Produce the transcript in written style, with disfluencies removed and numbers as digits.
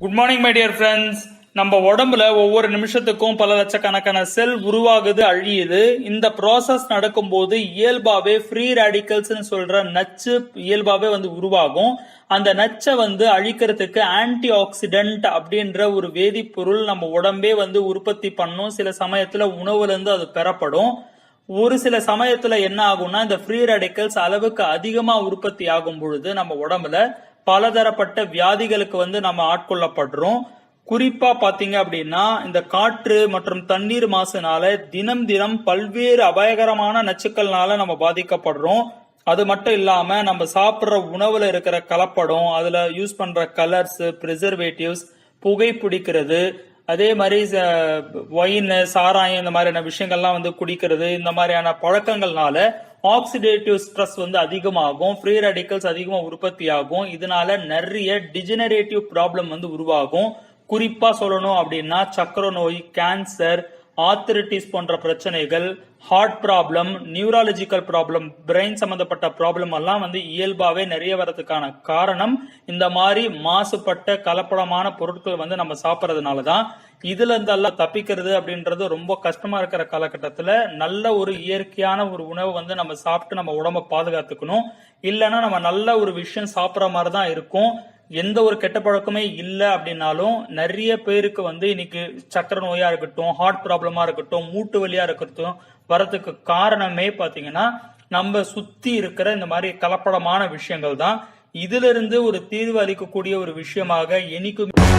Good morning my dear friends. நம்ம உடம்புல ஒவ்வொரு நிமிஷத்துக்கும் பல லட்சக்கணக்கான செல் உருவாகுது, அழியுது. இந்த ப்ராசஸ் நடக்கும்போது இயல்பாவே ஃப்ரீ ரேடிக்கல்ஸ் சொல்ற நச்சு இயல்பாவே உருவாகும். அந்த நச்சை அழிக்கிறதுக்கு ஆன்டி ஆக்சிடென்ட் அப்படின்ற ஒரு வேதிப்பொருள் நம்ம உடம்பே உற்பத்தி பண்ணும். சில சமயத்துல உணவுல இருந்து அது பெறப்படும். ஒரு சில சமயத்துல என்ன ஆகும்னா, இந்த ஃப்ரீ ரேடிக்கல்ஸ் அளவுக்கு அதிகமா உற்பத்தி ஆகும் பொழுது நம்ம உடம்புல பலதரப்பட்ட வியாதிகளுக்கு நம்ம ஆட்கொள்ளப்படுறோம். குறிப்பா பாத்தீங்க அப்படின்னா, இந்த காற்று மற்றும் தண்ணீர் மாசுனால தினம் தினம் பல்வேறு அபாயகரமான நச்சுக்கள்னால நம்ம பாதிக்கப்படுறோம். அது மட்டும் இல்லாம நம்ம சாப்பிடுற உணவுல இருக்கிற கலப்படம், அதுல யூஸ் பண்ற கலர்ஸ், பிரிசர்வேட்டிவ்ஸ், புகை பிடிக்கிறது, அதே மாதிரி ஒயின், சாராயம் இந்த மாதிரியான விஷயங்கள்லாம் குடிக்கிறது, இந்த மாதிரியான பழக்கங்கள்னால ஆக்சிடேட்டிவ் ஸ்ட்ரெஸ் அதிகமாகும். ஃப்ரீ ரேடிக்கல்ஸ் அதிகமா உற்பத்தி ஆகும். இதனால நிறைய டிஜெனரேட்டிவ் ப்ராப்ளம் உருவாகும். குறிப்பா சொல்லணும் அப்படின்னா, சக்கரை நோய், கேன்சர், ஆர்த்தரைட்டிஸ் போன்ற பிரச்சனைகள், heart problem, neurological problem, brain சம்பந்தப்பட்ட ப்ராப்ளம் எல்லாம் இயல்பாவே நிறைய வரதுக்கான காரணம் இந்த மாதிரி மாசுபட்ட கலப்படமான பொருட்கள் நம்ம சாப்பிட்றதுனாலதான். இதுல இருந்தெல்லாம் தப்பிக்கிறது அப்படின்றது ரொம்ப கஷ்டமா இருக்கிற காலகட்டத்துல நல்ல ஒரு இயற்கையான ஒரு உணவு நம்ம சாப்பிட்டு நம்ம உடம்ப பாதுகாத்துக்கணும். இல்லைன்னா நம்ம நல்ல ஒரு விஷயம் சாப்பிட்ற மாதிரி தான் இருக்கும். எந்த ஒரு கெட்ட பழக்கமே இல்லை அப்படின்னாலும் நிறைய பேருக்கு இன்னைக்கு சக்கரை நோயா இருக்கட்டும், ஹார்ட் ப்ராப்ளமா இருக்கட்டும், மூட்டு வலியா இருக்கட்டும் வரதுக்கு காரணமே பாத்தீங்கன்னா நம்ம சுத்தி இருக்கிற இந்த மாதிரி கலப்படமான விஷயங்கள் தான். இதுல இருந்து ஒரு தீர்வு அளிக்கக்கூடிய ஒரு விஷயமாக என்னைக்குமே